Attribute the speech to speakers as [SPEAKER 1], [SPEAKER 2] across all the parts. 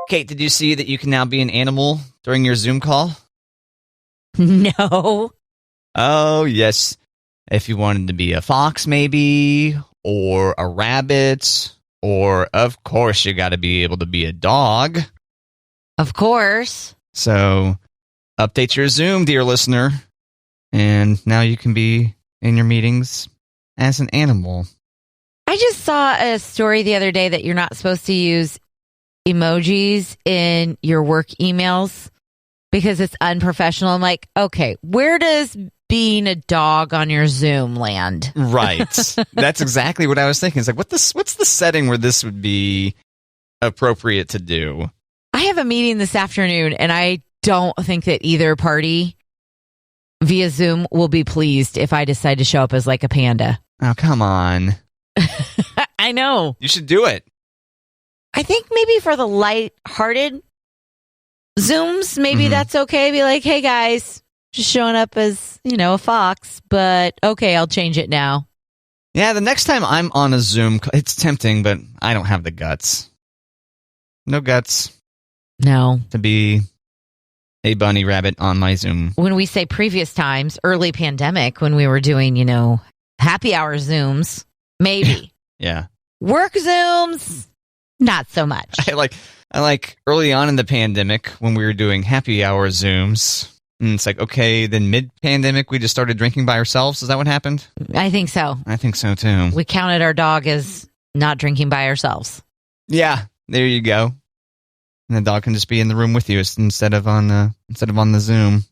[SPEAKER 1] Kate, did you see that you can now be an animal during your Zoom call?
[SPEAKER 2] No.
[SPEAKER 1] Oh, yes. If you wanted to be a fox, maybe, or a rabbit, or, of course, you got to be able to be a dog.
[SPEAKER 2] Of course.
[SPEAKER 1] So, update your Zoom, dear listener. And now you can be in your meetings as an animal.
[SPEAKER 2] I just saw a story the other day that you're not supposed to use emojis in your work emails because it's unprofessional. I'm like, okay, where does being a dog on your Zoom land?
[SPEAKER 1] Right. That's exactly what I was thinking. It's like, what's the setting where this would be appropriate to do?
[SPEAKER 2] I have a meeting this afternoon, and I don't think that either party via Zoom will be pleased if I decide to show up as like a panda.
[SPEAKER 1] Oh, come on.
[SPEAKER 2] I know.
[SPEAKER 1] You should do it.
[SPEAKER 2] I think maybe for the light-hearted Zooms, maybe that's okay. Be like, hey, guys, just showing up as, a fox, but okay, I'll change it now.
[SPEAKER 1] Yeah, the next time I'm on a Zoom, it's tempting, but I don't have the guts. No guts.
[SPEAKER 2] No.
[SPEAKER 1] To be a bunny rabbit on my Zoom.
[SPEAKER 2] When we say previous times, early pandemic, when we were doing, happy hour Zooms, maybe.
[SPEAKER 1] Yeah.
[SPEAKER 2] Work Zooms, not so much.
[SPEAKER 1] I like early on in the pandemic when we were doing happy hour Zooms. And it's like, okay, then mid-pandemic, we just started drinking by ourselves. Is that what happened?
[SPEAKER 2] I think so.
[SPEAKER 1] I think so, too.
[SPEAKER 2] We counted our dog as not drinking by ourselves.
[SPEAKER 1] Yeah, there you go. And the dog can just be in the room with you instead of on the Zoom.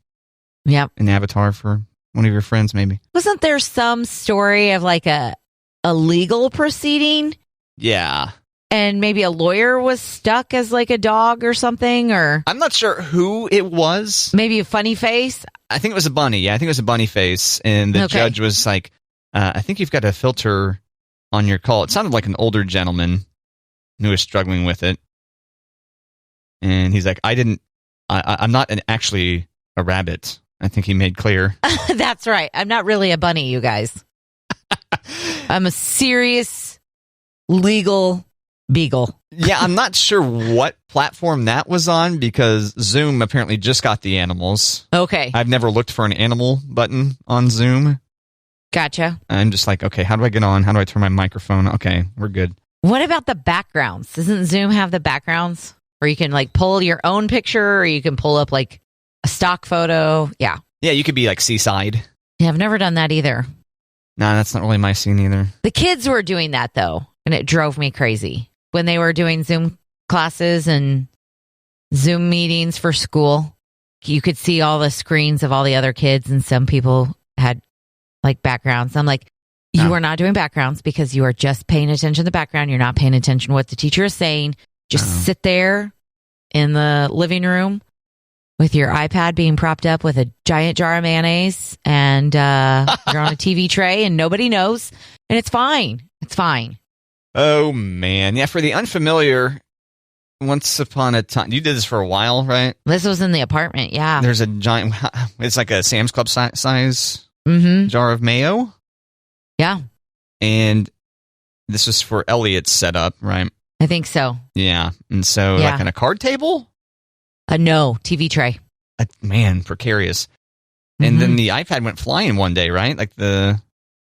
[SPEAKER 2] Yep.
[SPEAKER 1] An avatar for one of your friends, maybe.
[SPEAKER 2] Wasn't there some story of like a legal proceeding?
[SPEAKER 1] Yeah.
[SPEAKER 2] And maybe a lawyer was stuck as like a dog or something, or
[SPEAKER 1] I'm not sure who it was.
[SPEAKER 2] Maybe a funny face.
[SPEAKER 1] I think it was a bunny. Yeah, I think it was a bunny face. And the judge was like, I think you've got a filter on your call. It sounded like an older gentleman who was struggling with it. And he's like, I'm not actually a rabbit. I think he made clear.
[SPEAKER 2] That's right. I'm not really a bunny, you guys. I'm a serious legal beagle.
[SPEAKER 1] Yeah, I'm not sure what platform that was on because Zoom apparently just got the animals.
[SPEAKER 2] Okay.
[SPEAKER 1] I've never looked for an animal button on Zoom.
[SPEAKER 2] Gotcha.
[SPEAKER 1] I'm just like, okay, how do I get on? How do I turn my microphone? Okay, we're good.
[SPEAKER 2] What about the backgrounds? Doesn't Zoom have the backgrounds? Or you can like pull your own picture, or you can pull up like a stock photo. Yeah.
[SPEAKER 1] Yeah, you could be like seaside.
[SPEAKER 2] Yeah, I've never done that either.
[SPEAKER 1] No, that's not really my scene either.
[SPEAKER 2] The kids were doing that though, and it drove me crazy. When they were doing Zoom classes and Zoom meetings for school, you could see all the screens of all the other kids, and some people had like backgrounds. I'm like, you are not doing backgrounds because you are just paying attention to the background. You're not paying attention to what the teacher is saying. Just sit there in the living room with your iPad being propped up with a giant jar of mayonnaise, and you're on a TV tray and nobody knows, and it's fine. It's fine.
[SPEAKER 1] Oh, man. Yeah, for the unfamiliar, once upon a time, you did this for a while, right?
[SPEAKER 2] This was in the apartment, yeah.
[SPEAKER 1] There's a giant, it's like a Sam's Club size jar of mayo.
[SPEAKER 2] Yeah.
[SPEAKER 1] And this was for Elliot's setup, right?
[SPEAKER 2] I think so.
[SPEAKER 1] Yeah. And so, like on a card table?
[SPEAKER 2] No, TV tray.
[SPEAKER 1] Man, precarious. And then the iPad went flying one day, right? Like the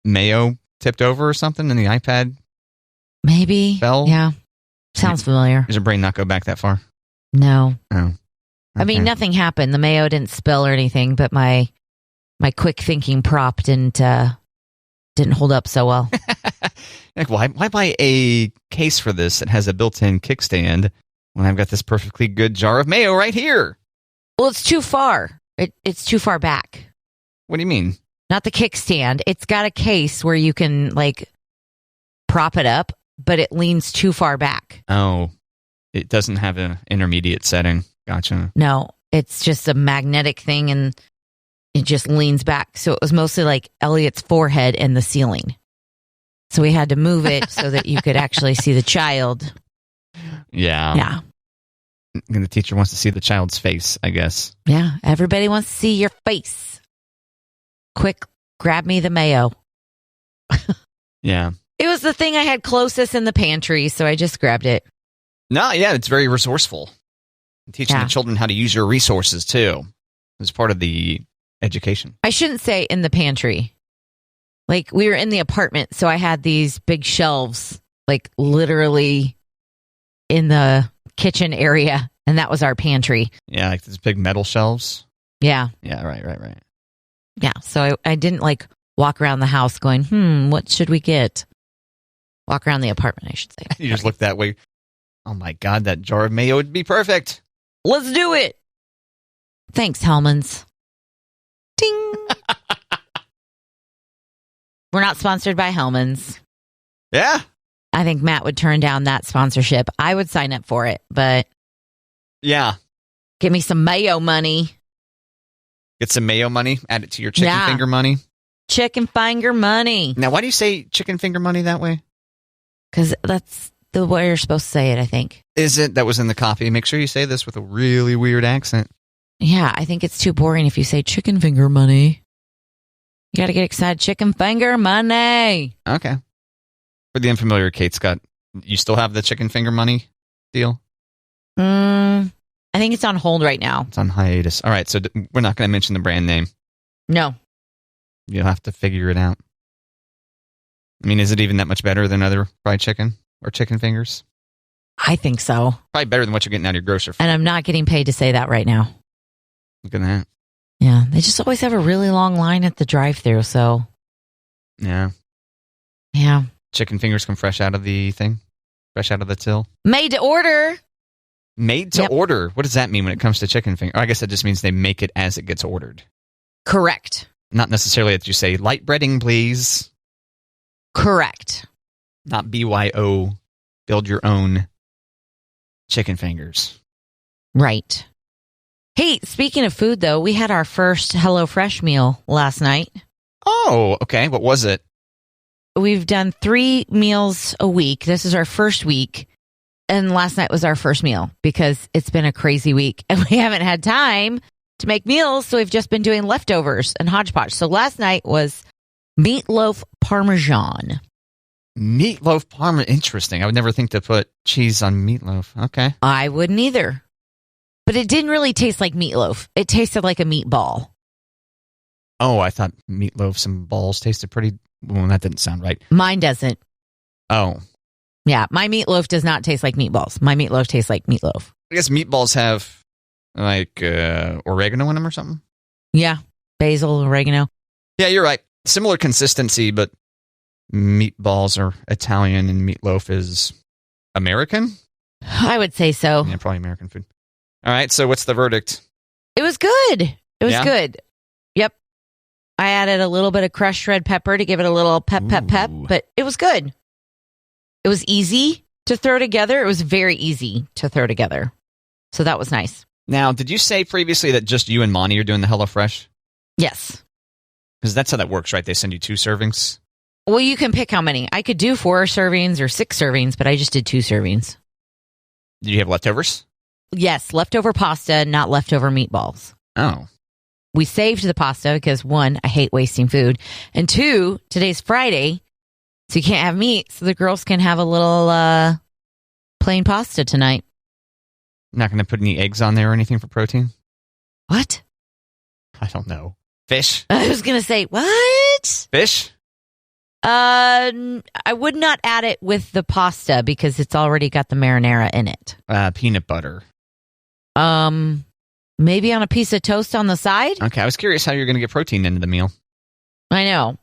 [SPEAKER 1] mayo tipped over or something, and the iPad
[SPEAKER 2] maybe
[SPEAKER 1] fell?
[SPEAKER 2] Yeah. Sounds familiar.
[SPEAKER 1] Does your brain not go back that far?
[SPEAKER 2] No.
[SPEAKER 1] Oh. Okay.
[SPEAKER 2] I mean, nothing happened. The mayo didn't spill or anything, but my quick thinking prop didn't hold up so well.
[SPEAKER 1] Like, why buy a case for this that has a built-in kickstand when I've got this perfectly good jar of mayo right here?
[SPEAKER 2] Well, it's too far. It's too far back.
[SPEAKER 1] What do you mean?
[SPEAKER 2] Not the kickstand. It's got a case where you can like prop it up, but it leans too far back.
[SPEAKER 1] Oh, it doesn't have an intermediate setting. Gotcha.
[SPEAKER 2] No, it's just a magnetic thing, and it just leans back. So it was mostly like Elliot's forehead and the ceiling. So we had to move it so that you could actually see the child.
[SPEAKER 1] Yeah.
[SPEAKER 2] Yeah.
[SPEAKER 1] And the teacher wants to see the child's face, I guess.
[SPEAKER 2] Yeah. Everybody wants to see your face. Quick, grab me the mayo.
[SPEAKER 1] Yeah.
[SPEAKER 2] It was the thing I had closest in the pantry, so I just grabbed it.
[SPEAKER 1] No, yeah, it's very resourceful. Teaching the children how to use your resources, too. It's part of the education.
[SPEAKER 2] I shouldn't say in the pantry. Like, we were in the apartment, so I had these big shelves, like, literally in the kitchen area, and that was our pantry.
[SPEAKER 1] Yeah, like these big metal shelves.
[SPEAKER 2] Yeah.
[SPEAKER 1] Yeah, right.
[SPEAKER 2] Yeah, so I didn't, like, walk around the house going, what should we get? Walk around the apartment, I should say.
[SPEAKER 1] You just look that way. Oh, my God, that jar of mayo would be perfect.
[SPEAKER 2] Let's do it. Thanks, Hellman's. Ding. We're not sponsored by Hellman's.
[SPEAKER 1] Yeah.
[SPEAKER 2] I think Matt would turn down that sponsorship. I would sign up for it, but...
[SPEAKER 1] Yeah.
[SPEAKER 2] Give me some mayo money.
[SPEAKER 1] Get some mayo money. Add it to your chicken finger money.
[SPEAKER 2] Chicken finger money.
[SPEAKER 1] Now, why do you say chicken finger money that way?
[SPEAKER 2] Because that's the way you're supposed to say it, I think.
[SPEAKER 1] Is it? That was in the copy. Make sure you say this with a really weird accent.
[SPEAKER 2] Yeah, I think it's too boring if you say chicken finger money. You got to get excited. Chicken finger money.
[SPEAKER 1] Okay. For the unfamiliar, Kate Scott, you still have the chicken finger money deal?
[SPEAKER 2] I think it's on hold right now.
[SPEAKER 1] It's on hiatus. All right, so we're not going to mention the brand name.
[SPEAKER 2] No.
[SPEAKER 1] You'll have to figure it out. I mean, is it even that much better than other fried chicken or chicken fingers?
[SPEAKER 2] I think so.
[SPEAKER 1] Probably better than what you're getting out of your grocery.
[SPEAKER 2] And I'm not getting paid to say that right now.
[SPEAKER 1] Look at that.
[SPEAKER 2] Yeah, they just always have a really long line at the drive-thru, so.
[SPEAKER 1] Yeah.
[SPEAKER 2] Yeah.
[SPEAKER 1] Chicken fingers come fresh out of the thing? Fresh out of the till?
[SPEAKER 2] Made to order.
[SPEAKER 1] Made to order? What does that mean when it comes to chicken finger? I guess that just means they make it as it gets ordered.
[SPEAKER 2] Correct.
[SPEAKER 1] Not necessarily that you say, light breading, please.
[SPEAKER 2] Correct.
[SPEAKER 1] Not BYO. Build your own chicken fingers.
[SPEAKER 2] Right. Hey, speaking of food, though, we had our first HelloFresh meal last night.
[SPEAKER 1] Oh, okay. What was it?
[SPEAKER 2] We've done 3 meals a week. This is our first week. And last night was our first meal because it's been a crazy week. And we haven't had time to make meals, so we've just been doing leftovers and hodgepodge. So last night was meatloaf parmesan.
[SPEAKER 1] Meatloaf parmesan. Interesting. I would never think to put cheese on meatloaf. Okay.
[SPEAKER 2] I wouldn't either. But it didn't really taste like meatloaf. It tasted like a meatball.
[SPEAKER 1] Oh, I thought meatloaf and balls tasted pretty... Well, that didn't sound right.
[SPEAKER 2] Mine doesn't.
[SPEAKER 1] Oh.
[SPEAKER 2] Yeah, my meatloaf does not taste like meatballs. My meatloaf tastes like meatloaf.
[SPEAKER 1] I guess meatballs have, like, oregano in them or something?
[SPEAKER 2] Yeah, basil, oregano.
[SPEAKER 1] Yeah, you're right. Similar consistency, but meatballs are Italian and meatloaf is American?
[SPEAKER 2] I would say so.
[SPEAKER 1] Yeah, probably American food. All right, so what's the verdict?
[SPEAKER 2] It was good. It was good. Yep. I added a little bit of crushed red pepper to give it a little pep, but it was good. It was easy to throw together. It was very easy to throw together. So that was nice.
[SPEAKER 1] Now, did you say previously that just you and Monty are doing the HelloFresh?
[SPEAKER 2] Yes.
[SPEAKER 1] Because that's how that works, right? They send you 2 servings?
[SPEAKER 2] Well, you can pick how many. I could do 4 servings or 6 servings, but I just did 2 servings.
[SPEAKER 1] Did you have leftovers?
[SPEAKER 2] Yes, leftover pasta, not leftover meatballs.
[SPEAKER 1] Oh.
[SPEAKER 2] We saved the pasta because 1, I hate wasting food. And 2, today's Friday, so you can't have meat. So the girls can have a little plain pasta tonight.
[SPEAKER 1] Not going to put any eggs on there or anything for protein?
[SPEAKER 2] What?
[SPEAKER 1] I don't know. Fish?
[SPEAKER 2] I was going to say, what?
[SPEAKER 1] Fish?
[SPEAKER 2] I would not add it with the pasta because it's already got the marinara in it.
[SPEAKER 1] Peanut butter.
[SPEAKER 2] Maybe on a piece of toast on the side?
[SPEAKER 1] Okay, I was curious how you're going to get protein into the meal.
[SPEAKER 2] I know.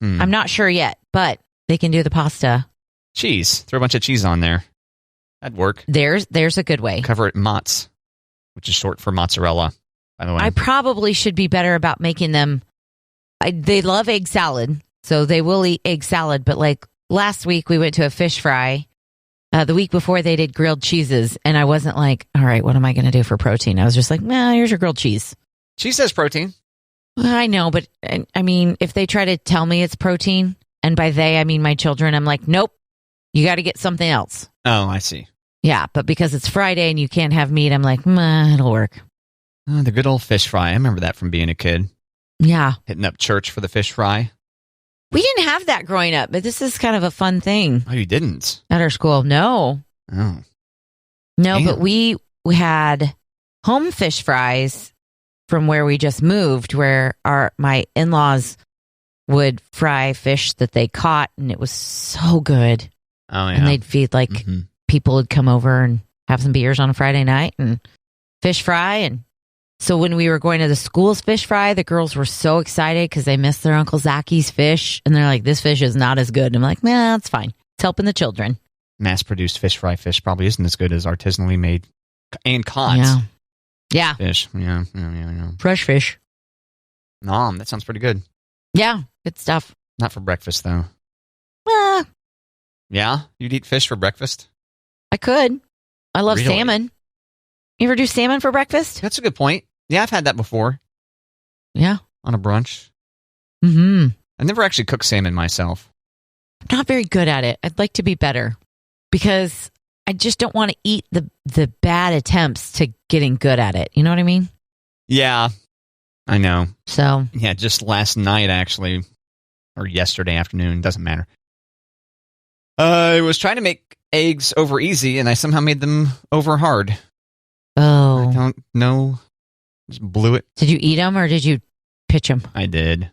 [SPEAKER 2] I'm not sure yet, but they can do the pasta.
[SPEAKER 1] Cheese. Throw a bunch of cheese on there. That'd work.
[SPEAKER 2] There's a good way.
[SPEAKER 1] Cover it mozz, which is short for mozzarella, by the way.
[SPEAKER 2] I probably should be better about making them. They love egg salad, so they will eat egg salad. But like last week, we went to a fish fry. The week before, they did grilled cheeses, and I wasn't like, all right, what am I going to do for protein? I was just like, here's your grilled cheese.
[SPEAKER 1] Cheese has protein.
[SPEAKER 2] Well, I know, but I mean, if they try to tell me it's protein, and by they, I mean my children, I'm like, nope, you got to get something else.
[SPEAKER 1] Oh, I see.
[SPEAKER 2] Yeah, but because it's Friday and you can't have meat, I'm like, it'll work.
[SPEAKER 1] Oh, the good old fish fry. I remember that from being a kid.
[SPEAKER 2] Yeah.
[SPEAKER 1] Hitting up church for the fish fry.
[SPEAKER 2] We didn't have that growing up, but this is kind of a fun thing.
[SPEAKER 1] Oh, you didn't?
[SPEAKER 2] At our school, no.
[SPEAKER 1] Oh.
[SPEAKER 2] No, but we had home fish fries from where we just moved, where my in-laws would fry fish that they caught, and it was so good.
[SPEAKER 1] Oh, yeah.
[SPEAKER 2] And they'd feed, people would come over and have some beers on a Friday night and fish fry. And so when we were going to the school's fish fry, the girls were so excited because they missed their Uncle Zacky's fish. And they're like, this fish is not as good. And I'm like, nah, that's fine. It's helping the children.
[SPEAKER 1] Mass-produced fish fry fish probably isn't as good as artisanally made and caught fish. Yeah.
[SPEAKER 2] Fresh fish.
[SPEAKER 1] Nom, that sounds pretty good.
[SPEAKER 2] Yeah, good stuff.
[SPEAKER 1] Not for breakfast, though.
[SPEAKER 2] Well,
[SPEAKER 1] yeah? You'd eat fish for breakfast?
[SPEAKER 2] I could. I love
[SPEAKER 1] Really?
[SPEAKER 2] salmon. You ever do salmon for breakfast?
[SPEAKER 1] That's a good point. Yeah, I've had that before.
[SPEAKER 2] Yeah.
[SPEAKER 1] On a brunch.
[SPEAKER 2] Mm-hmm.
[SPEAKER 1] I've never actually cooked salmon myself.
[SPEAKER 2] I'm not very good at it. I'd like to be better because I just don't want to eat the bad attempts to getting good at it. You know what I mean?
[SPEAKER 1] Yeah, I know.
[SPEAKER 2] So.
[SPEAKER 1] Yeah, just last night, actually, or yesterday afternoon, doesn't matter. I was trying to make eggs over easy, and I somehow made them over hard.
[SPEAKER 2] Oh.
[SPEAKER 1] I don't know. Just blew it.
[SPEAKER 2] Did you eat them or did you pitch them?
[SPEAKER 1] I did.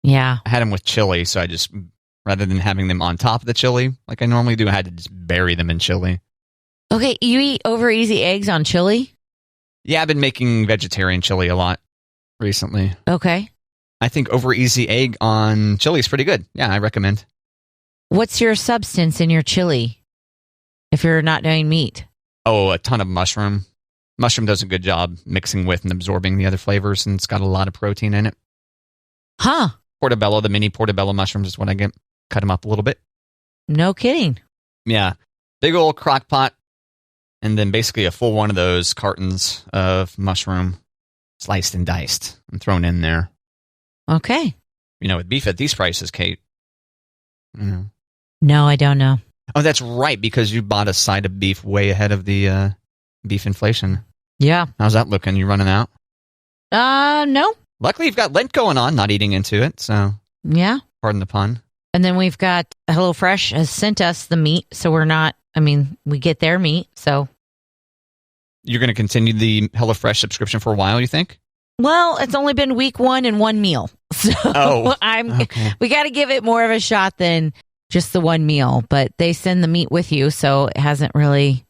[SPEAKER 2] Yeah.
[SPEAKER 1] I had them with chili, so I just, rather than having them on top of the chili, like I normally do, I had to just bury them in chili.
[SPEAKER 2] Okay, you eat over easy eggs on chili?
[SPEAKER 1] Yeah, I've been making vegetarian chili a lot recently.
[SPEAKER 2] Okay.
[SPEAKER 1] I think over easy egg on chili is pretty good. Yeah, I recommend.
[SPEAKER 2] What's your substance in your chili if you're not doing meat?
[SPEAKER 1] Oh, a ton of mushroom. Mushroom does a good job mixing with and absorbing the other flavors, and it's got a lot of protein in it.
[SPEAKER 2] Huh.
[SPEAKER 1] Portobello, the mini portobello mushrooms is what I get. Cut them up a little bit.
[SPEAKER 2] No kidding.
[SPEAKER 1] Yeah. Big old crock pot, and then basically a full one of those cartons of mushroom, sliced and diced, and thrown in there.
[SPEAKER 2] Okay.
[SPEAKER 1] You know, with beef at these prices, Kate.
[SPEAKER 2] No, I don't know.
[SPEAKER 1] Oh, that's right, because you bought a side of beef way ahead of the beef inflation.
[SPEAKER 2] Yeah.
[SPEAKER 1] How's that looking? You running out?
[SPEAKER 2] No.
[SPEAKER 1] Luckily, you've got Lent going on, not eating into it, so.
[SPEAKER 2] Yeah.
[SPEAKER 1] Pardon the pun.
[SPEAKER 2] And then we've got HelloFresh has sent us the meat, so we're not, we get their meat, so.
[SPEAKER 1] You're going to continue the HelloFresh subscription for a while, you think?
[SPEAKER 2] Well, it's only been week 1 and 1 meal. So
[SPEAKER 1] okay.
[SPEAKER 2] We got to give it more of a shot than just the one meal, but they send the meat with you, so it hasn't really,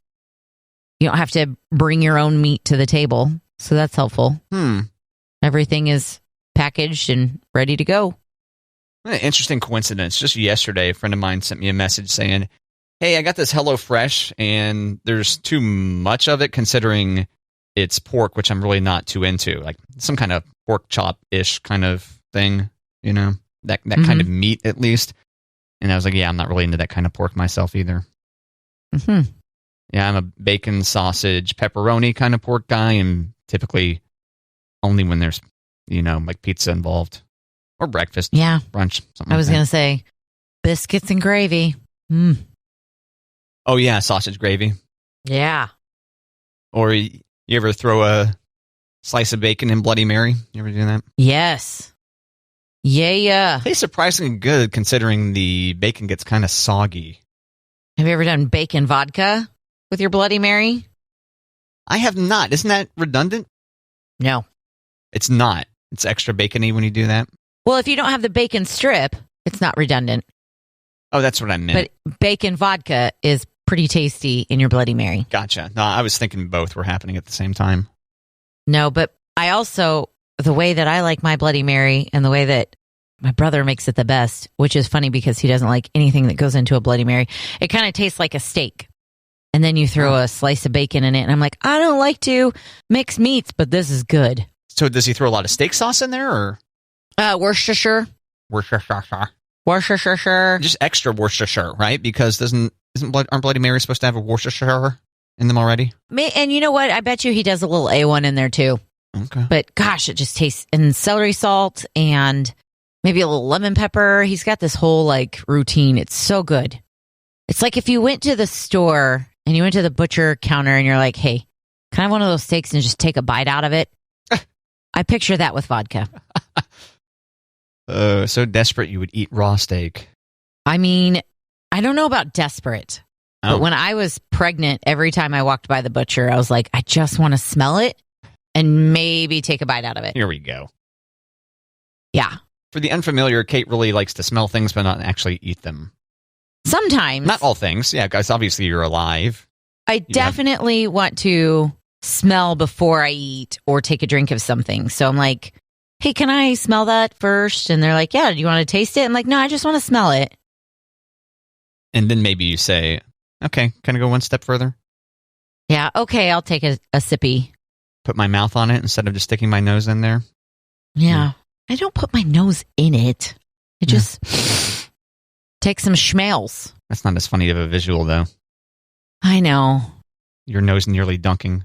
[SPEAKER 2] you don't have to bring your own meat to the table. So that's helpful. Everything is packaged and ready to go.
[SPEAKER 1] An interesting coincidence. Just yesterday, a friend of mine sent me a message saying, hey, I got this HelloFresh, and there's too much of it considering it's pork, which I'm really not too into. Like some kind of pork chop-ish kind of thing, that kind of meat at least. And I was like, yeah, I'm not really into that kind of pork myself either.
[SPEAKER 2] Mm-hmm.
[SPEAKER 1] Yeah, I'm a bacon, sausage, pepperoni kind of pork guy, and typically only when there's, like pizza involved. Or breakfast.
[SPEAKER 2] Yeah.
[SPEAKER 1] Brunch. Something
[SPEAKER 2] I was
[SPEAKER 1] like
[SPEAKER 2] going to say biscuits and gravy.
[SPEAKER 1] Oh, yeah, sausage gravy.
[SPEAKER 2] Yeah.
[SPEAKER 1] Or you ever throw a slice of bacon in Bloody Mary? You ever do that?
[SPEAKER 2] Yes. Yeah.
[SPEAKER 1] Tastes surprisingly good considering the bacon gets kind of soggy.
[SPEAKER 2] Have you ever done bacon vodka with your Bloody Mary?
[SPEAKER 1] I have not. Isn't that redundant?
[SPEAKER 2] No.
[SPEAKER 1] It's not. It's extra bacony when you do that.
[SPEAKER 2] Well, if you don't have the bacon strip, it's not redundant.
[SPEAKER 1] Oh, that's what I meant.
[SPEAKER 2] But bacon vodka is pretty tasty in your Bloody Mary.
[SPEAKER 1] Gotcha. No, I was thinking both were happening at the same time.
[SPEAKER 2] No, but I also, the way that I like my Bloody Mary and the way that my brother makes it the best, which is funny because he doesn't like anything that goes into a Bloody Mary, it kind of tastes like a steak. And then you throw a slice of bacon in it, and I'm like, I don't like to mix meats, but this is good.
[SPEAKER 1] So does he throw a lot of steak sauce in there, or?
[SPEAKER 2] Worcestershire. Worcestershire.
[SPEAKER 1] Just extra Worcestershire, right? Because aren't Bloody Marys supposed to have a Worcestershire in them already?
[SPEAKER 2] And you know what? I bet you he does a little A1 in there too.
[SPEAKER 1] Okay.
[SPEAKER 2] But gosh, it just tastes, and celery salt and maybe a little lemon pepper. He's got this whole routine. It's so good. It's like if you went to the store and you went to the butcher counter and you're like, hey, can I have one of those steaks and just take a bite out of it? I picture that with vodka.
[SPEAKER 1] So desperate you would eat raw steak.
[SPEAKER 2] I don't know about desperate. But when I was pregnant, every time I walked by the butcher, I was like, I just want to smell it and maybe take a bite out of it.
[SPEAKER 1] Here we go.
[SPEAKER 2] Yeah.
[SPEAKER 1] For the unfamiliar, Kate really likes to smell things, but not actually eat them.
[SPEAKER 2] Sometimes.
[SPEAKER 1] Not all things. Yeah, guys, obviously you're alive.
[SPEAKER 2] I definitely want to smell before I eat or take a drink of something. So I'm like, hey, can I smell that first? And they're like, yeah, do you want to taste it? I'm like, no, I just want to smell it.
[SPEAKER 1] And then maybe you say, okay, can I go one step further?
[SPEAKER 2] Yeah, okay, I'll take a sippy.
[SPEAKER 1] Put my mouth on it instead of just sticking my nose in there?
[SPEAKER 2] Yeah. I don't put my nose in it. I just take some schmells.
[SPEAKER 1] That's not as funny of a visual, though.
[SPEAKER 2] I know.
[SPEAKER 1] Your nose nearly dunking.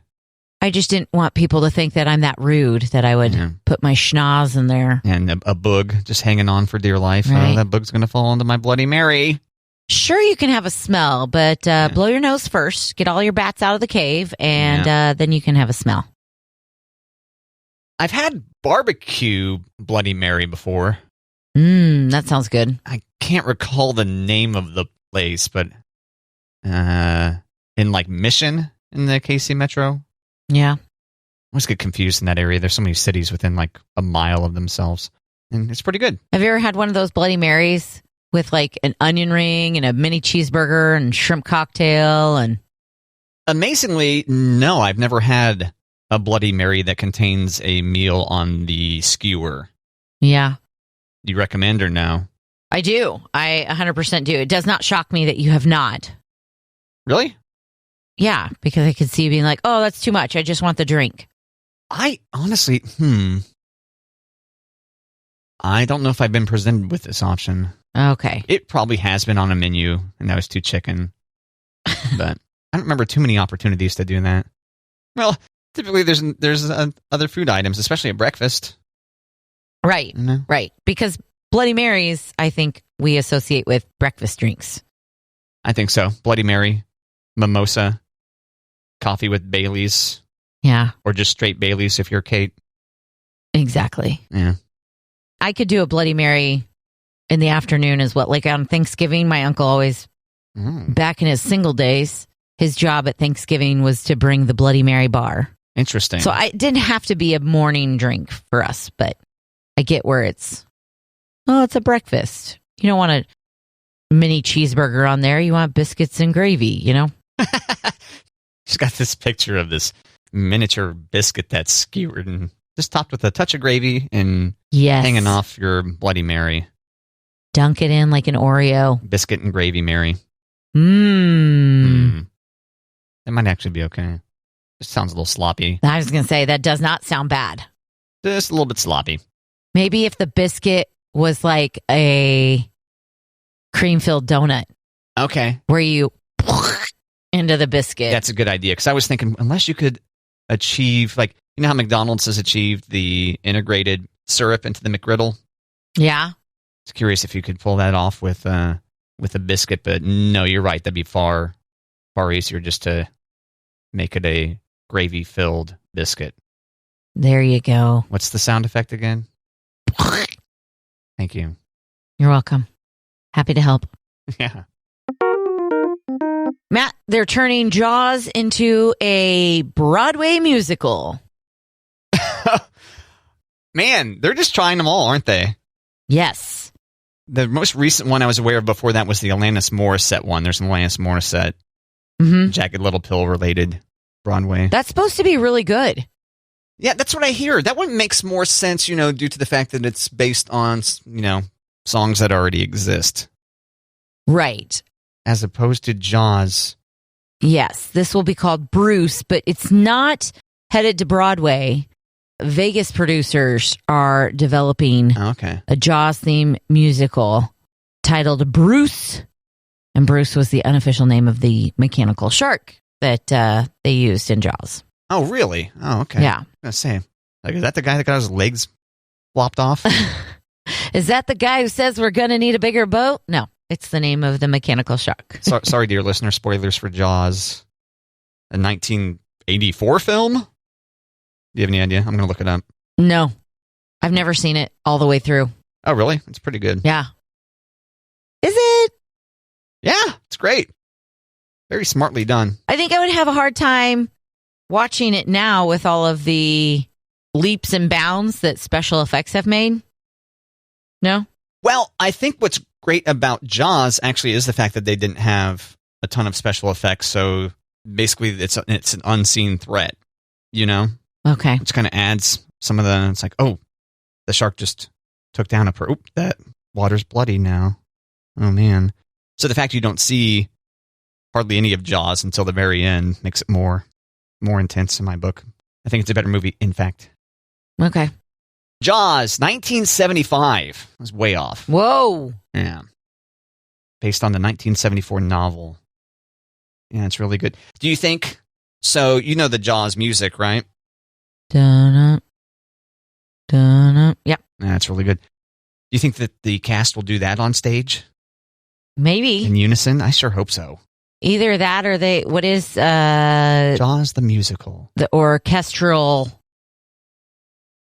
[SPEAKER 2] I just didn't want people to think that I'm that rude that I would put my schnoz in there.
[SPEAKER 1] And a boog just hanging on for dear life.
[SPEAKER 2] Right.
[SPEAKER 1] Oh, that boog's going to fall into my Bloody Mary.
[SPEAKER 2] Sure, you can have a smell, but blow your nose first. Get all your bats out of the cave, and then you can have a smell.
[SPEAKER 1] I've had barbecue Bloody Mary before.
[SPEAKER 2] That sounds good.
[SPEAKER 1] I can't recall the name of the place, but in like Mission in the KC Metro.
[SPEAKER 2] Yeah.
[SPEAKER 1] I always get confused in that area. There's so many cities within like a mile of themselves. And it's pretty good.
[SPEAKER 2] Have you ever had one of those Bloody Marys with like an onion ring and a mini cheeseburger and shrimp cocktail? And
[SPEAKER 1] amazingly, no, I've never had a Bloody Mary that contains a meal on the skewer.
[SPEAKER 2] Yeah.
[SPEAKER 1] Do you recommend or no?
[SPEAKER 2] I do. I 100% do. It does not shock me that you have not.
[SPEAKER 1] Really?
[SPEAKER 2] Yeah, because I could see you being like, oh, that's too much. I just want the drink.
[SPEAKER 1] I honestly, I don't know if I've been presented with this option.
[SPEAKER 2] Okay.
[SPEAKER 1] It probably has been on a menu, and that was too chicken. But I don't remember too many opportunities to do that. Well, typically there's other food items, especially at breakfast.
[SPEAKER 2] Right, right. Because Bloody Marys, I think we associate with breakfast drinks.
[SPEAKER 1] I think so. Bloody Mary, mimosa, coffee with Baileys.
[SPEAKER 2] Yeah.
[SPEAKER 1] Or just straight Baileys if you're Kate.
[SPEAKER 2] Exactly.
[SPEAKER 1] Yeah.
[SPEAKER 2] I could do a Bloody Mary in the afternoon as well. Like on Thanksgiving, my uncle always, back in his single days, his job at Thanksgiving was to bring the Bloody Mary bar.
[SPEAKER 1] Interesting.
[SPEAKER 2] So it didn't have to be a morning drink for us, but I get where it's a breakfast. You don't want a mini cheeseburger on there. You want biscuits and gravy, you know?
[SPEAKER 1] She's got this picture of this miniature biscuit that's skewered and just topped with a touch of gravy and hanging off your Bloody Mary.
[SPEAKER 2] Dunk it in like an Oreo.
[SPEAKER 1] Biscuit and gravy Mary.
[SPEAKER 2] Mmm.
[SPEAKER 1] That might actually be okay. It sounds a little sloppy.
[SPEAKER 2] I was going to say, that does not sound bad.
[SPEAKER 1] Just a little bit sloppy.
[SPEAKER 2] Maybe if the biscuit was like a cream-filled donut.
[SPEAKER 1] Okay.
[SPEAKER 2] Where you into the biscuit.
[SPEAKER 1] That's a good idea. Because I was thinking, unless you could achieve, like, you know how McDonald's has achieved the integrated syrup into the McGriddle?
[SPEAKER 2] Yeah.
[SPEAKER 1] I was curious if you could pull that off with a biscuit, but no, you're right. That'd be far easier just to make it a gravy-filled biscuit.
[SPEAKER 2] There you go.
[SPEAKER 1] What's the sound effect again? Thank you.
[SPEAKER 2] You're welcome. Happy to help.
[SPEAKER 1] Yeah.
[SPEAKER 2] Matt, they're turning Jaws into a Broadway musical.
[SPEAKER 1] Man, they're just trying them all, aren't they?
[SPEAKER 2] Yes.
[SPEAKER 1] The most recent one I was aware of before that was the Alanis Morissette one. There's an Alanis Morissette, Jagged Little Pill related Broadway.
[SPEAKER 2] That's supposed to be really good.
[SPEAKER 1] Yeah, that's what I hear. That one makes more sense, due to the fact that it's based on, songs that already exist.
[SPEAKER 2] Right.
[SPEAKER 1] As opposed to Jaws.
[SPEAKER 2] Yes, this will be called Bruce, but it's not headed to Broadway. Vegas producers are developing a Jaws theme musical titled Bruce. And Bruce was the unofficial name of the mechanical shark that they used in Jaws.
[SPEAKER 1] Oh, really? Oh, okay.
[SPEAKER 2] Yeah.
[SPEAKER 1] I was going to say, is that the guy that got his legs flopped off?
[SPEAKER 2] Is that the guy who says we're going to need a bigger boat? No, it's the name of the mechanical shark.
[SPEAKER 1] Sorry, dear listener. Spoilers for Jaws. A 1984 film? Do you have any idea? I'm going to look it up.
[SPEAKER 2] No. I've never seen it all the way through.
[SPEAKER 1] Oh, really? It's pretty good.
[SPEAKER 2] Yeah. Is it?
[SPEAKER 1] Yeah, it's great. Very smartly done.
[SPEAKER 2] I think I would have a hard time watching it now with all of the leaps and bounds that special effects have made. No?
[SPEAKER 1] Well, I think what's great about Jaws actually is the fact that they didn't have a ton of special effects. So basically, it's an unseen threat, you know?
[SPEAKER 2] Okay.
[SPEAKER 1] Which kind of adds some of the, it's like, oh, the shark just took down that water's bloody now. Oh, man. So the fact you don't see hardly any of Jaws until the very end makes it more intense in my book. I think it's a better movie, in fact.
[SPEAKER 2] Okay.
[SPEAKER 1] Jaws, 1975. I was way off.
[SPEAKER 2] Whoa.
[SPEAKER 1] Yeah. Based on the 1974 novel. Yeah, it's really good. Do you think, so you know the Jaws music, right?
[SPEAKER 2] Dun-up. Dun-up. Yep.
[SPEAKER 1] That's really good. Do you think that the cast will do that on stage?
[SPEAKER 2] Maybe.
[SPEAKER 1] In unison? I sure hope so.
[SPEAKER 2] Either that or what is
[SPEAKER 1] Jaws the musical.
[SPEAKER 2] The orchestral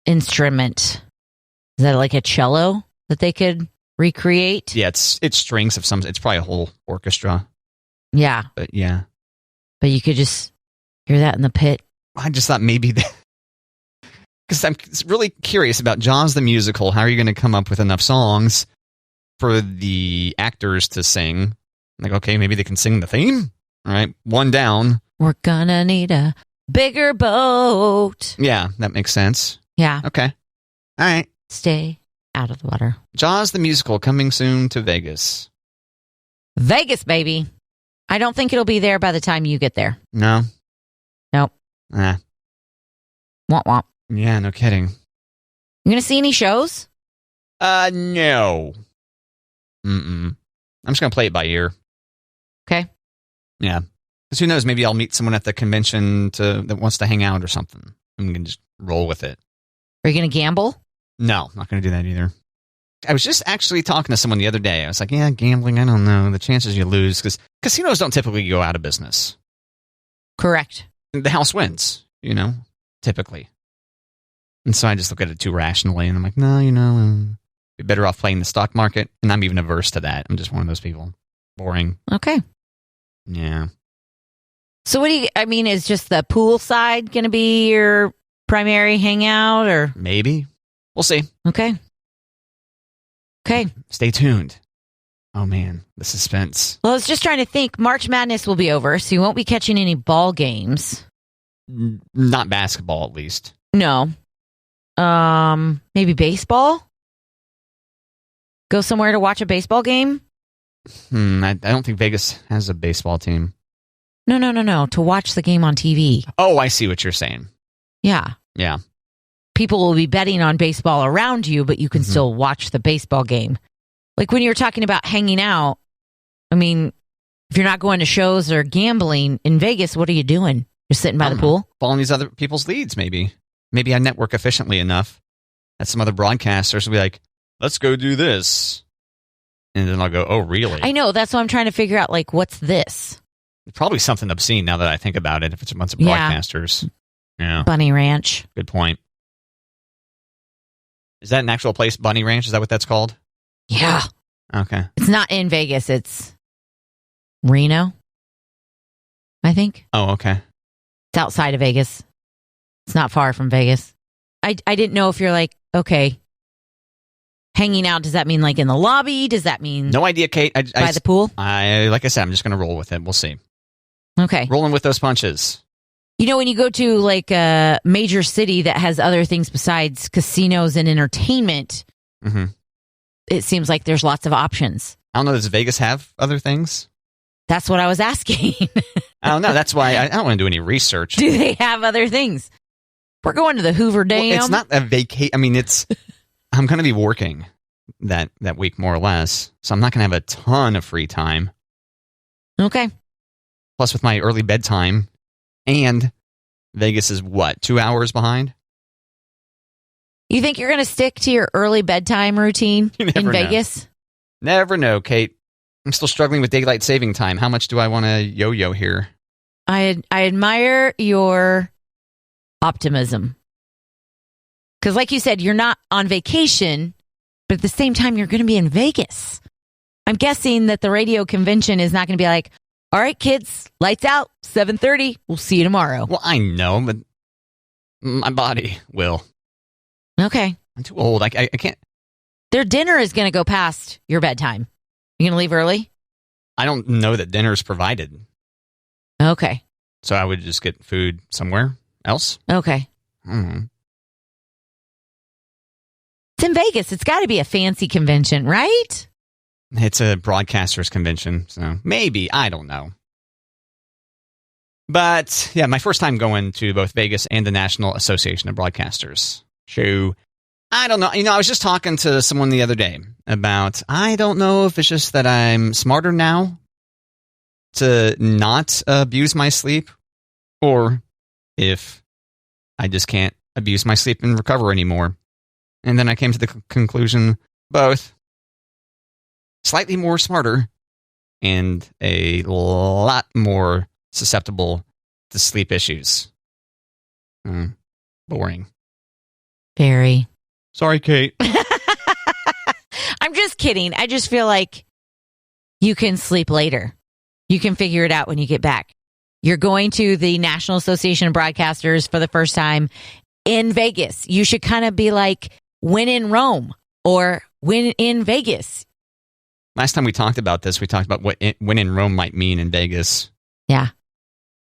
[SPEAKER 2] instrument. Is that like a cello that they could recreate?
[SPEAKER 1] Yeah, it's strings of some, it's probably a whole orchestra.
[SPEAKER 2] Yeah.
[SPEAKER 1] But yeah.
[SPEAKER 2] But you could just hear that in the pit.
[SPEAKER 1] I just thought maybe that, because I'm really curious about Jaws the musical. How are you going to come up with enough songs for the actors to sing? Like, okay, maybe they can sing the theme. All right, one down.
[SPEAKER 2] We're gonna need a bigger boat.
[SPEAKER 1] Yeah, that makes sense.
[SPEAKER 2] Yeah.
[SPEAKER 1] Okay. All right.
[SPEAKER 2] Stay out of the water.
[SPEAKER 1] Jaws the musical coming soon to Vegas.
[SPEAKER 2] Vegas, baby. I don't think it'll be there by the time you get there.
[SPEAKER 1] No.
[SPEAKER 2] Nope.
[SPEAKER 1] Nah.
[SPEAKER 2] Womp womp.
[SPEAKER 1] Yeah, no kidding.
[SPEAKER 2] You gonna see any shows?
[SPEAKER 1] No. I'm just gonna play it by ear.
[SPEAKER 2] Okay.
[SPEAKER 1] Yeah. Because who knows? Maybe I'll meet someone at the convention that wants to hang out or something. And we can just roll with it.
[SPEAKER 2] Are you going to gamble?
[SPEAKER 1] No, I'm not going to do that either. I was just actually talking to someone the other day. I was like, yeah, gambling, I don't know. The chances you lose, because casinos don't typically go out of business.
[SPEAKER 2] Correct.
[SPEAKER 1] The house wins, typically. And so I just look at it too rationally, and I'm like, no, you're better off playing the stock market. And I'm even averse to that. I'm just one of those people. Boring.
[SPEAKER 2] Okay.
[SPEAKER 1] Yeah.
[SPEAKER 2] So is just the pool side going to be your primary hangout, or?
[SPEAKER 1] Maybe. We'll see.
[SPEAKER 2] Okay.
[SPEAKER 1] Stay tuned. Oh, man. The suspense.
[SPEAKER 2] Well, I was just trying to think. March Madness will be over, so you won't be catching any ball games.
[SPEAKER 1] Not basketball, at least.
[SPEAKER 2] No. Maybe baseball? Go somewhere to watch a baseball game?
[SPEAKER 1] I don't think Vegas has a baseball team.
[SPEAKER 2] No. To watch the game on TV.
[SPEAKER 1] Oh, I see what you're saying.
[SPEAKER 2] Yeah.
[SPEAKER 1] Yeah.
[SPEAKER 2] People will be betting on baseball around you, but you can still watch the baseball game. Like when you're talking about hanging out, if you're not going to shows or gambling in Vegas, what are you doing? You're sitting by the pool?
[SPEAKER 1] Following these other people's leads, maybe. Maybe I network efficiently enough that some other broadcasters will be like, let's go do this. And then I'll go, oh, really?
[SPEAKER 2] I know. That's what I'm trying to figure out. Like, what's this?
[SPEAKER 1] Probably something obscene now that I think about it, if it's a bunch of broadcasters. Yeah.
[SPEAKER 2] Bunny Ranch.
[SPEAKER 1] Good point. Is that an actual place, Bunny Ranch? Is that what that's called?
[SPEAKER 2] Yeah.
[SPEAKER 1] Okay.
[SPEAKER 2] It's not in Vegas. It's Reno, I think.
[SPEAKER 1] Oh, okay.
[SPEAKER 2] It's outside of Vegas. It's not far from Vegas. I didn't know if you're like, okay, hanging out, does that mean like in the lobby? Does that mean
[SPEAKER 1] no idea, Kate?
[SPEAKER 2] by the pool?
[SPEAKER 1] Like I said, I'm just going to roll with it. We'll see.
[SPEAKER 2] Okay.
[SPEAKER 1] Rolling with those punches.
[SPEAKER 2] When you go to like a major city that has other things besides casinos and entertainment, it seems like there's lots of options.
[SPEAKER 1] I don't know. Does Vegas have other things?
[SPEAKER 2] That's what I was asking.
[SPEAKER 1] I don't know. That's why I don't want to do any research.
[SPEAKER 2] Do they have other things? We're going to the Hoover Dam.
[SPEAKER 1] Well, it's not a vacation. I'm going to be working that week more or less, so I'm not going to have a ton of free time.
[SPEAKER 2] Okay.
[SPEAKER 1] Plus, with my early bedtime, and Vegas is what, 2 hours behind?
[SPEAKER 2] You think you're going to stick to your early bedtime routine in Vegas?
[SPEAKER 1] Never know, Kate. I'm still struggling with daylight saving time. How much do I want to yo-yo here?
[SPEAKER 2] I admire your optimism. Because like you said, you're not on vacation, but at the same time, you're going to be in Vegas. I'm guessing that the radio convention is not going to be like, All right, kids, lights out, 7:30. We'll see you tomorrow.
[SPEAKER 1] Well, I know, but my body will.
[SPEAKER 2] Okay.
[SPEAKER 1] I'm too old. I can't.
[SPEAKER 2] Their dinner is going to go past your bedtime. You going to leave early?
[SPEAKER 1] I don't know that dinner is provided.
[SPEAKER 2] Okay.
[SPEAKER 1] So I would just get food somewhere else?
[SPEAKER 2] Okay.
[SPEAKER 1] Mm-hmm.
[SPEAKER 2] It's in Vegas. It's got to be a fancy convention, right?
[SPEAKER 1] It's a broadcasters convention, so maybe. I don't know. But, yeah, my first time going to both Vegas and the National Association of Broadcasters. So, I don't know. I was just talking to someone the other day about, I don't know if it's just that I'm smarter now to not abuse my sleep, or if I just can't abuse my sleep and recover anymore. And then I came to the conclusion, both. Slightly more smarter and a lot more susceptible to sleep issues. Boring.
[SPEAKER 2] Very.
[SPEAKER 1] Sorry, Kate.
[SPEAKER 2] I'm just kidding. I just feel like you can sleep later. You can figure it out when you get back. You're going to the National Association of Broadcasters for the first time in Vegas. You should kind of be like, when in Rome or when in Vegas.
[SPEAKER 1] Last time we talked about this, we talked about what when in Rome might mean in Vegas.
[SPEAKER 2] Yeah.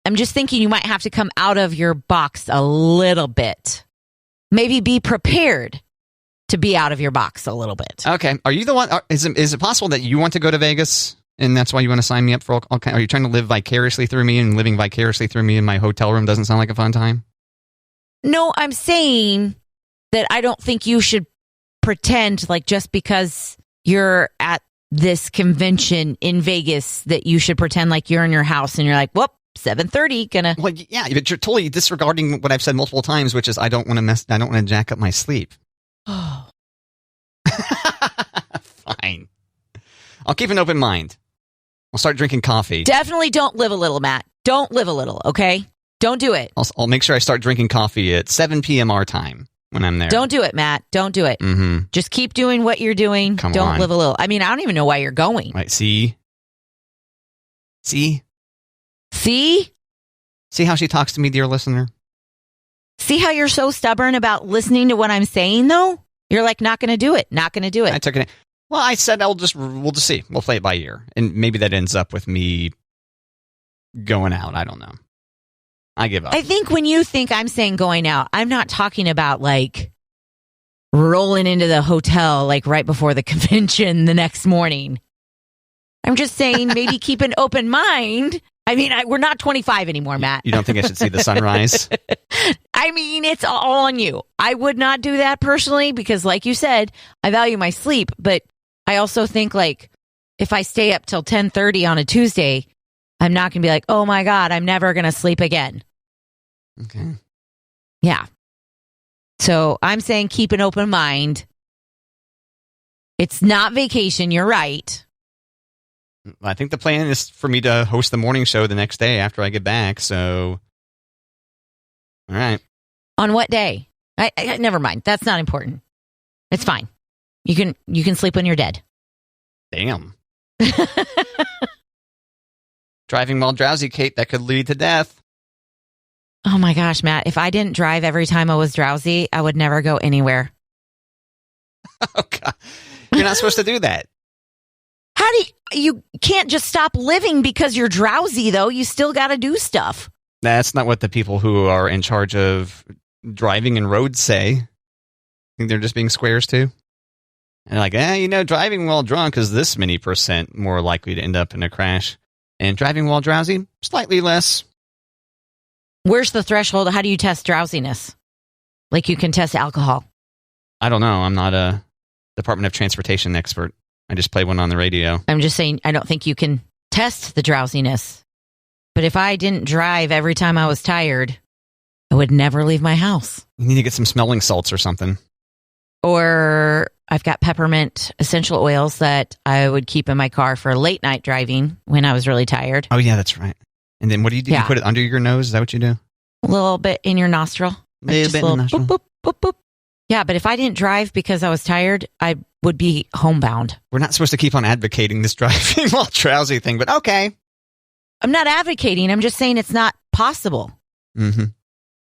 [SPEAKER 2] I'm just thinking you might have to come out of your box a little bit. Maybe be prepared to be out of your box a little bit.
[SPEAKER 1] Okay. Are you the one? Is it possible that you want to go to Vegas and that's why you want to sign me up for all kind? Are you trying to live vicariously through me, and living vicariously through me in my hotel room doesn't sound like a fun time?
[SPEAKER 2] No, I'm saying that I don't think you should pretend like just because you're at this convention in Vegas that you should pretend like you're in your house and you're like, whoop, 7:30, gonna.
[SPEAKER 1] Well, yeah, but you're totally disregarding what I've said multiple times, which is I don't want to jack up my sleep.
[SPEAKER 2] Oh.
[SPEAKER 1] Fine. I'll keep an open mind. I'll start drinking coffee.
[SPEAKER 2] Definitely don't live a little, Matt. Don't live a little, okay? Don't do it.
[SPEAKER 1] I'll make sure I start drinking coffee at 7 p.m. our time when I'm there.
[SPEAKER 2] Don't do it, Matt. Don't do it.
[SPEAKER 1] Mm-hmm.
[SPEAKER 2] Just keep doing what you're doing.
[SPEAKER 1] Don't
[SPEAKER 2] live a little. I mean, I don't even know why you're going.
[SPEAKER 1] Right, see?
[SPEAKER 2] See
[SPEAKER 1] how she talks to me, dear listener?
[SPEAKER 2] See how you're so stubborn about listening to what I'm saying, though? You're like, not going to do it. Not going to do it.
[SPEAKER 1] I took it. Well, I said we'll just see. We'll play it by ear. And maybe that ends up with me going out. I don't know. I give up.
[SPEAKER 2] I think when you think I'm saying going out, I'm not talking about like rolling into the hotel like right before the convention the next morning. I'm just saying maybe keep an open mind. I mean, we're not 25 anymore, Matt.
[SPEAKER 1] You don't think I should see the sunrise?
[SPEAKER 2] I mean, it's all on you. I would not do that personally because, like you said, I value my sleep. But I also think, like, if I stay up till 10:30 on a Tuesday, I'm not going to be like, oh, my God, I'm never going to sleep again.
[SPEAKER 1] Okay.
[SPEAKER 2] Yeah. So I'm saying keep an open mind. It's not vacation. You're right.
[SPEAKER 1] I think the plan is for me to host the morning show the next day after I get back. So, all right.
[SPEAKER 2] On what day? I never mind. That's not important. It's fine. You can sleep when you're dead.
[SPEAKER 1] Damn. Driving while drowsy, Kate, that could lead to death.
[SPEAKER 2] Oh my gosh, Matt. If I didn't drive every time I was drowsy, I would never go anywhere.
[SPEAKER 1] Oh, God. You're not supposed to do that.
[SPEAKER 2] How do you can't just stop living because you're drowsy, though. You still got to do stuff.
[SPEAKER 1] That's not what the people who are in charge of driving and roads say. I think they're just being squares, too. And like, driving while drunk is this many % more likely to end up in a crash. And driving while drowsy, slightly less.
[SPEAKER 2] Where's the threshold? How do you test drowsiness? Like you can test alcohol.
[SPEAKER 1] I don't know. I'm not a Department of Transportation expert. I just play one on the radio.
[SPEAKER 2] I'm just saying, I don't think you can test the drowsiness. But if I didn't drive every time I was tired, I would never leave my house.
[SPEAKER 1] You need to get some smelling salts or something.
[SPEAKER 2] Or I've got peppermint essential oils that I would keep in my car for late night driving when I was really tired.
[SPEAKER 1] Oh, yeah, that's right. And then what do you do?
[SPEAKER 2] Yeah.
[SPEAKER 1] You put it under your nose? Is that what you do?
[SPEAKER 2] A little bit in your nostril.
[SPEAKER 1] A little bit in the nostril.
[SPEAKER 2] Boop, boop, boop, boop. Yeah, but if I didn't drive because I was tired, I would be homebound.
[SPEAKER 1] We're not supposed to keep on advocating this driving while drowsy thing, but okay.
[SPEAKER 2] I'm not advocating. I'm just saying it's not possible.
[SPEAKER 1] Mm-hmm.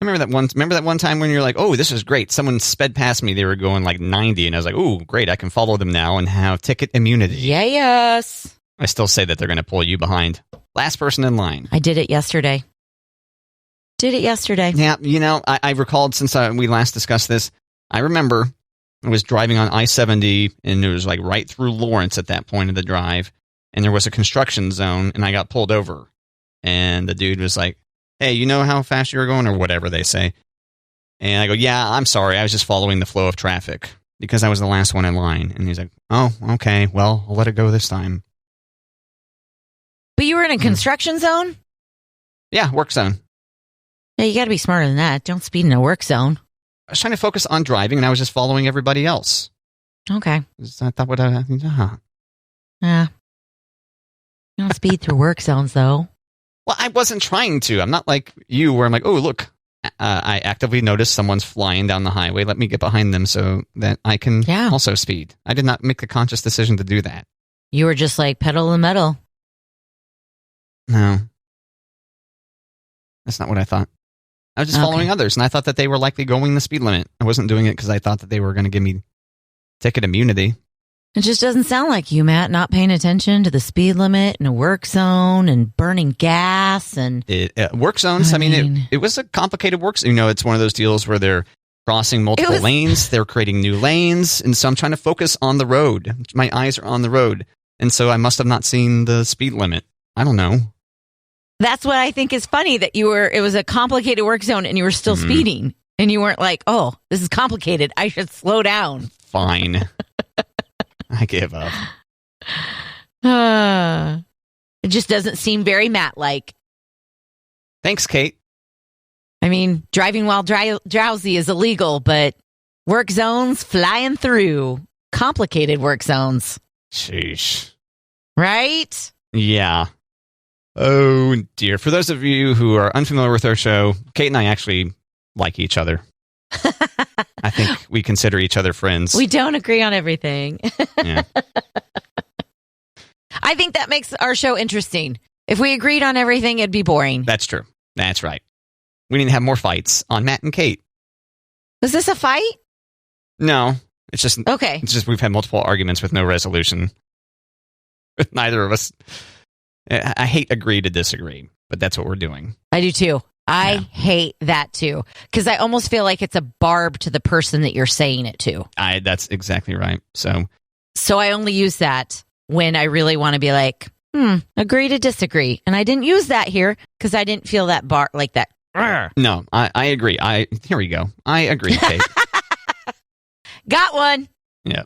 [SPEAKER 1] Remember that one time when you're like, oh, this is great. Someone sped past me. They were going like 90, and I was like, oh, great. I can follow them now and have ticket immunity.
[SPEAKER 2] Yes.
[SPEAKER 1] I still say that they're going to pull you behind. Last person in line.
[SPEAKER 2] I did it yesterday.
[SPEAKER 1] Yeah, I recalled since we last discussed this. I remember I was driving on I-70, and it was like right through Lawrence at that point of the drive, and there was a construction zone, and I got pulled over. And the dude was like, hey, you know how fast you were going, or whatever they say. And I go, yeah, I'm sorry. I was just following the flow of traffic because I was the last one in line. And he's like, oh, okay, well, I'll let it go this time.
[SPEAKER 2] But you were in a construction zone?
[SPEAKER 1] Yeah, work zone.
[SPEAKER 2] Yeah, you got to be smarter than that. Don't speed in a work zone.
[SPEAKER 1] I was trying to focus on driving, and I was just following everybody else.
[SPEAKER 2] Okay.
[SPEAKER 1] I thought, what? Yeah.
[SPEAKER 2] You don't speed through work zones, though.
[SPEAKER 1] Well, I wasn't trying to. I'm not like you, where I'm like, oh, look, I actively noticed someone's flying down the highway. Let me get behind them so that I can also speed. I did not make the conscious decision to do that.
[SPEAKER 2] You were just like pedal to the metal.
[SPEAKER 1] No. That's not what I thought. I was just following others, and I thought that they were likely going the speed limit. I wasn't doing it because I thought that they were going to give me ticket immunity.
[SPEAKER 2] It just doesn't sound like you, Matt, not paying attention to the speed limit in a work zone and burning gas and
[SPEAKER 1] work zones. I mean, it was a complicated work zone. It's one of those deals where they're crossing multiple lanes. They're creating new lanes. And so I'm trying to focus on the road. My eyes are on the road. And so I must have not seen the speed limit. I don't know.
[SPEAKER 2] That's what I think is funny, that it was a complicated work zone and you were still speeding. And you weren't like, oh, this is complicated. I should slow down.
[SPEAKER 1] Fine. I give up.
[SPEAKER 2] It just doesn't seem very Matt-like.
[SPEAKER 1] Thanks, Kate.
[SPEAKER 2] I mean, driving while drowsy is illegal, but work zones flying through. Complicated work zones.
[SPEAKER 1] Sheesh.
[SPEAKER 2] Right?
[SPEAKER 1] Yeah. Oh, dear. For those of you who are unfamiliar with our show, Kate and I actually like each other. I think we consider each other friends.
[SPEAKER 2] We don't agree on everything.
[SPEAKER 1] Yeah.
[SPEAKER 2] I think that makes our show interesting. If we agreed on everything, it'd be boring.
[SPEAKER 1] That's true. That's right. We need to have more fights on Matt and Kate.
[SPEAKER 2] Was this a fight?
[SPEAKER 1] No. It's just
[SPEAKER 2] okay.
[SPEAKER 1] It's just we've had multiple arguments with no resolution. Neither of us. I hate agree to disagree, but that's what we're doing.
[SPEAKER 2] I do too. I hate that too, because I almost feel like it's a barb to the person that you're saying it to.
[SPEAKER 1] That's exactly right. So
[SPEAKER 2] I only use that when I really want to be like, agree to disagree. And I didn't use that here because I didn't feel that bar like that.
[SPEAKER 1] No, I agree. Here we go. I agree, Kate.
[SPEAKER 2] Got one.
[SPEAKER 1] Yeah.